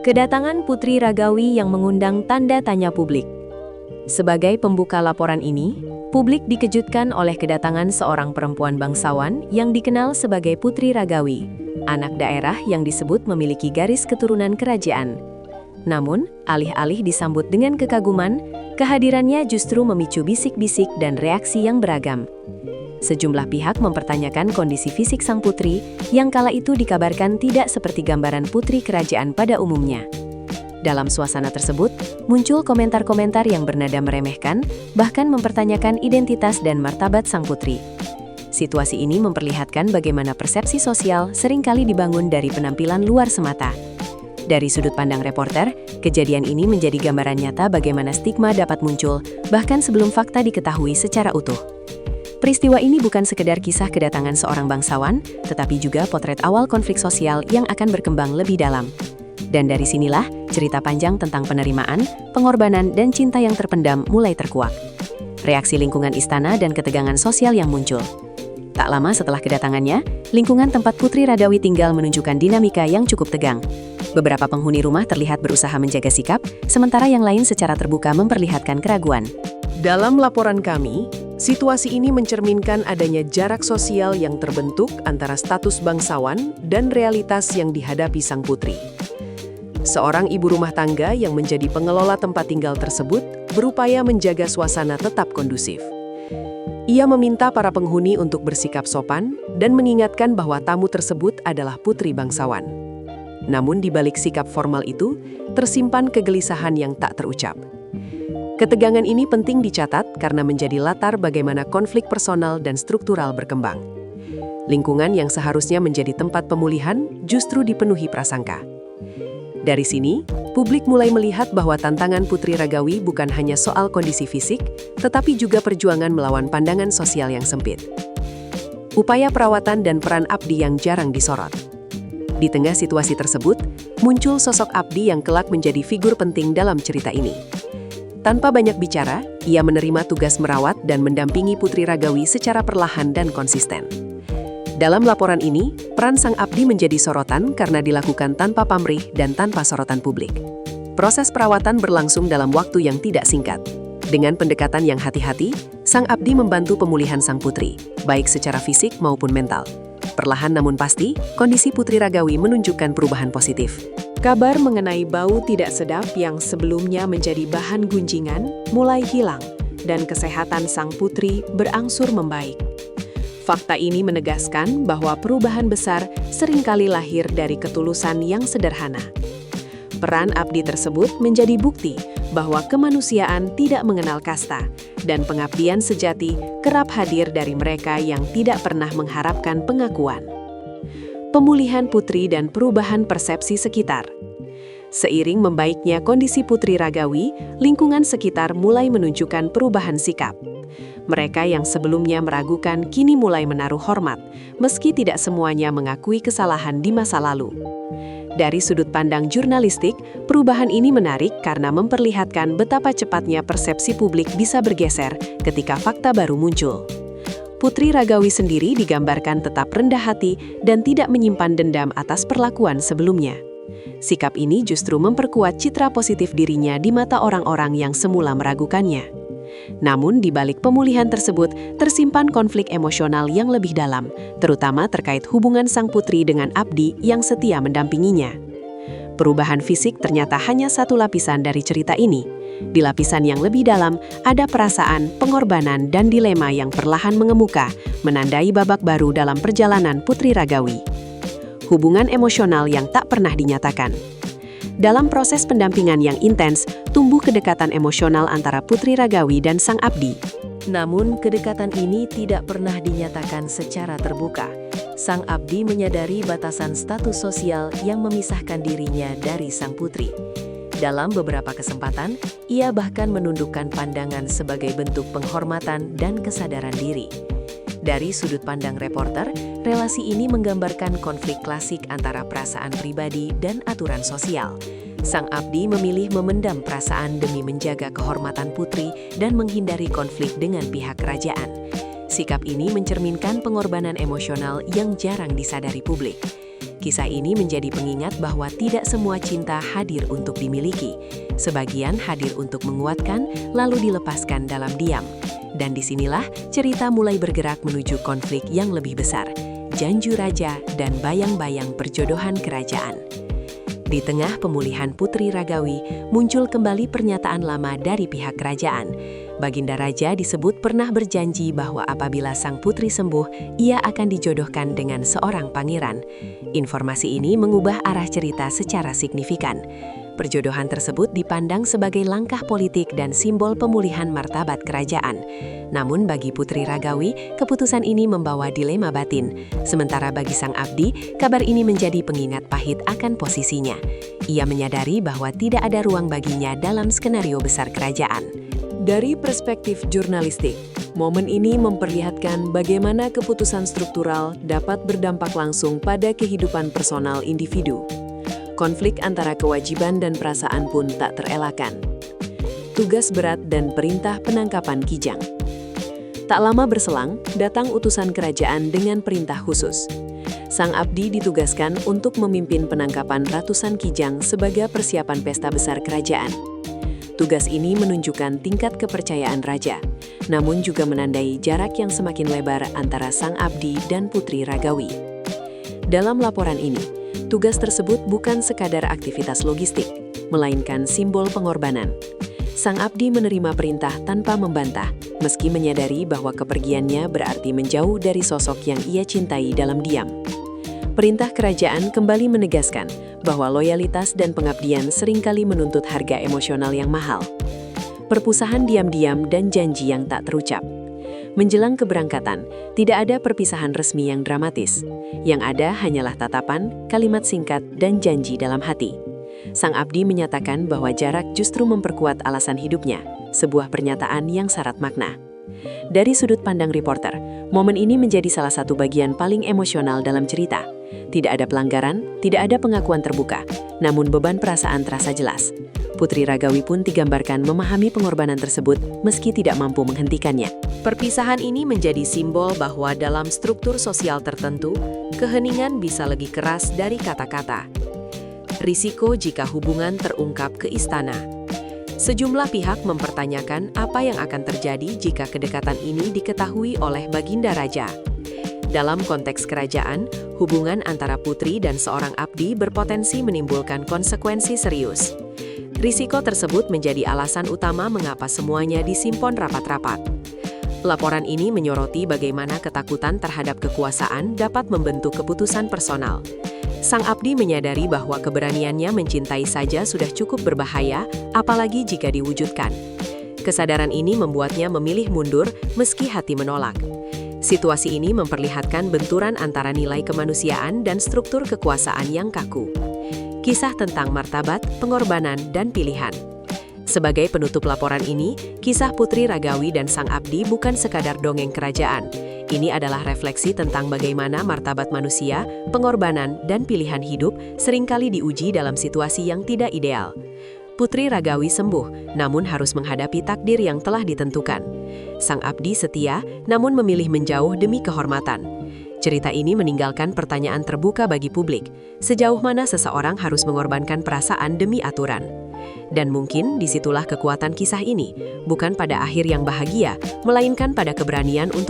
Kedatangan Putri Ragawi yang mengundang tanda tanya publik. Sebagai pembuka laporan ini, publik dikejutkan oleh kedatangan seorang perempuan bangsawan yang dikenal sebagai Putri Ragawi, anak daerah yang disebut memiliki garis keturunan kerajaan. Namun, alih-alih disambut dengan kekaguman, kehadirannya justru memicu bisik-bisik dan reaksi yang beragam. Sejumlah pihak mempertanyakan kondisi fisik sang putri yang kala itu dikabarkan tidak seperti gambaran putri kerajaan pada umumnya. Dalam suasana tersebut, muncul komentar-komentar yang bernada meremehkan, bahkan mempertanyakan identitas dan martabat sang putri. Situasi ini memperlihatkan bagaimana persepsi sosial seringkali dibangun dari penampilan luar semata. Dari sudut pandang reporter, kejadian ini menjadi gambaran nyata bagaimana stigma dapat muncul, bahkan sebelum fakta diketahui secara utuh. Peristiwa ini bukan sekedar kisah kedatangan seorang bangsawan, tetapi juga potret awal konflik sosial yang akan berkembang lebih dalam. Dan dari sinilah, cerita panjang tentang penerimaan, pengorbanan, dan cinta yang terpendam mulai terkuak. Reaksi lingkungan istana dan ketegangan sosial yang muncul. Tak lama setelah kedatangannya, lingkungan tempat Putri Ragawi tinggal menunjukkan dinamika yang cukup tegang. Beberapa penghuni rumah terlihat berusaha menjaga sikap, sementara yang lain secara terbuka memperlihatkan keraguan. Dalam laporan kami, situasi ini mencerminkan adanya jarak sosial yang terbentuk antara status bangsawan dan realitas yang dihadapi sang putri. Seorang ibu rumah tangga yang menjadi pengelola tempat tinggal tersebut berupaya menjaga suasana tetap kondusif. Ia meminta para penghuni untuk bersikap sopan dan mengingatkan bahwa tamu tersebut adalah putri bangsawan. Namun di balik sikap formal itu, tersimpan kegelisahan yang tak terucap. Ketegangan ini penting dicatat karena menjadi latar bagaimana konflik personal dan struktural berkembang. Lingkungan yang seharusnya menjadi tempat pemulihan justru dipenuhi prasangka. Dari sini, publik mulai melihat bahwa tantangan Putri Ragawi bukan hanya soal kondisi fisik, tetapi juga perjuangan melawan pandangan sosial yang sempit. Upaya perawatan dan peran Abdi yang jarang disorot. Di tengah situasi tersebut, muncul sosok Abdi yang kelak menjadi figur penting dalam cerita ini. Tanpa banyak bicara, ia menerima tugas merawat dan mendampingi Putri Ragawi secara perlahan dan konsisten. Dalam laporan ini, peran sang Abdi menjadi sorotan karena dilakukan tanpa pamrih dan tanpa sorotan publik. Proses perawatan berlangsung dalam waktu yang tidak singkat. Dengan pendekatan yang hati-hati, sang Abdi membantu pemulihan sang putri, baik secara fisik maupun mental. Perlahan namun pasti, kondisi Putri Ragawi menunjukkan perubahan positif. Kabar mengenai bau tidak sedap yang sebelumnya menjadi bahan gunjingan mulai hilang, dan kesehatan sang putri berangsur membaik. Fakta ini menegaskan bahwa perubahan besar seringkali lahir dari ketulusan yang sederhana. Peran Abdi tersebut menjadi bukti bahwa kemanusiaan tidak mengenal kasta, dan pengabdian sejati kerap hadir dari mereka yang tidak pernah mengharapkan pengakuan. Pemulihan putri dan perubahan persepsi sekitar. Seiring membaiknya kondisi Putri Ragawi, lingkungan sekitar mulai menunjukkan perubahan sikap. Mereka yang sebelumnya meragukan kini mulai menaruh hormat, meski tidak semuanya mengakui kesalahan di masa lalu. Dari sudut pandang jurnalistik, perubahan ini menarik karena memperlihatkan betapa cepatnya persepsi publik bisa bergeser ketika fakta baru muncul. Putri Ragawi sendiri digambarkan tetap rendah hati dan tidak menyimpan dendam atas perlakuan sebelumnya. Sikap ini justru memperkuat citra positif dirinya di mata orang-orang yang semula meragukannya. Namun di balik pemulihan tersebut tersimpan konflik emosional yang lebih dalam, terutama terkait hubungan sang putri dengan Abdi yang setia mendampinginya. Perubahan fisik ternyata hanya satu lapisan dari cerita ini. Di lapisan yang lebih dalam, ada perasaan, pengorbanan, dan dilema yang perlahan mengemuka, menandai babak baru dalam perjalanan Putri Ragawi. Hubungan emosional yang tak pernah dinyatakan. Dalam proses pendampingan yang intens, tumbuh kedekatan emosional antara Putri Ragawi dan sang Abdi. Namun, kedekatan ini tidak pernah dinyatakan secara terbuka. Sang Abdi menyadari batasan status sosial yang memisahkan dirinya dari sang putri. Dalam beberapa kesempatan, ia bahkan menundukkan pandangan sebagai bentuk penghormatan dan kesadaran diri. Dari sudut pandang reporter, relasi ini menggambarkan konflik klasik antara perasaan pribadi dan aturan sosial. Sang Abdi memilih memendam perasaan demi menjaga kehormatan putri dan menghindari konflik dengan pihak kerajaan. Sikap ini mencerminkan pengorbanan emosional yang jarang disadari publik. Kisah ini menjadi pengingat bahwa tidak semua cinta hadir untuk dimiliki. Sebagian hadir untuk menguatkan, lalu dilepaskan dalam diam. Dan disinilah cerita mulai bergerak menuju konflik yang lebih besar, janju raja dan bayang-bayang perjodohan kerajaan. Di tengah pemulihan Putri Ragawi, muncul kembali pernyataan lama dari pihak kerajaan. Baginda Raja disebut pernah berjanji bahwa apabila sang putri sembuh, ia akan dijodohkan dengan seorang pangeran. Informasi ini mengubah arah cerita secara signifikan. Perjodohan tersebut dipandang sebagai langkah politik dan simbol pemulihan martabat kerajaan. Namun bagi Putri Ragawi, keputusan ini membawa dilema batin. Sementara bagi sang abdi, kabar ini menjadi pengingat pahit akan posisinya. Ia menyadari bahwa tidak ada ruang baginya dalam skenario besar kerajaan. Dari perspektif jurnalistik, momen ini memperlihatkan bagaimana keputusan struktural dapat berdampak langsung pada kehidupan personal individu. Konflik antara kewajiban dan perasaan pun tak terelakkan. Tugas berat dan perintah penangkapan Kijang. Tak lama berselang, datang utusan kerajaan dengan perintah khusus. Sang abdi ditugaskan untuk memimpin penangkapan ratusan Kijang sebagai persiapan pesta besar kerajaan. Tugas ini menunjukkan tingkat kepercayaan raja, namun juga menandai jarak yang semakin lebar antara sang abdi dan Putri Ragawi. Dalam laporan ini, tugas tersebut bukan sekadar aktivitas logistik, melainkan simbol pengorbanan. Sang abdi menerima perintah tanpa membantah, meski menyadari bahwa kepergiannya berarti menjauh dari sosok yang ia cintai dalam diam. Perintah kerajaan kembali menegaskan bahwa loyalitas dan pengabdian seringkali menuntut harga emosional yang mahal. Perpisahan diam-diam dan janji yang tak terucap. Menjelang keberangkatan, tidak ada perpisahan resmi yang dramatis. Yang ada hanyalah tatapan, kalimat singkat, dan janji dalam hati. Sang abdi menyatakan bahwa jarak justru memperkuat alasan hidupnya, sebuah pernyataan yang syarat makna. Dari sudut pandang reporter, momen ini menjadi salah satu bagian paling emosional dalam cerita. Tidak ada pelanggaran, tidak ada pengakuan terbuka, namun beban perasaan terasa jelas. Putri Ragawi pun digambarkan memahami pengorbanan tersebut meski tidak mampu menghentikannya. Perpisahan ini menjadi simbol bahwa dalam struktur sosial tertentu, keheningan bisa lebih keras dari kata-kata. Risiko jika hubungan terungkap ke istana. Sejumlah pihak mempertanyakan apa yang akan terjadi jika kedekatan ini diketahui oleh Baginda Raja. Dalam konteks kerajaan, hubungan antara putri dan seorang abdi berpotensi menimbulkan konsekuensi serius. Risiko tersebut menjadi alasan utama mengapa semuanya disimpan rapat-rapat. Laporan ini menyoroti bagaimana ketakutan terhadap kekuasaan dapat membentuk keputusan personal. Sang abdi menyadari bahwa keberaniannya mencintai saja sudah cukup berbahaya, apalagi jika diwujudkan. Kesadaran ini membuatnya memilih mundur meski hati menolak. Situasi ini memperlihatkan benturan antara nilai kemanusiaan dan struktur kekuasaan yang kaku. Kisah tentang martabat, pengorbanan, dan pilihan. Sebagai penutup laporan ini, kisah Putri Ragawi dan sang abdi bukan sekadar dongeng kerajaan. Ini adalah refleksi tentang bagaimana martabat manusia, pengorbanan, dan pilihan hidup seringkali diuji dalam situasi yang tidak ideal. Putri Ragawi sembuh, namun harus menghadapi takdir yang telah ditentukan. Sang abdi setia, namun memilih menjauh demi kehormatan. Cerita ini meninggalkan pertanyaan terbuka bagi publik, sejauh mana seseorang harus mengorbankan perasaan demi aturan. Dan mungkin disitulah kekuatan kisah ini, bukan pada akhir yang bahagia, melainkan pada keberanian untuk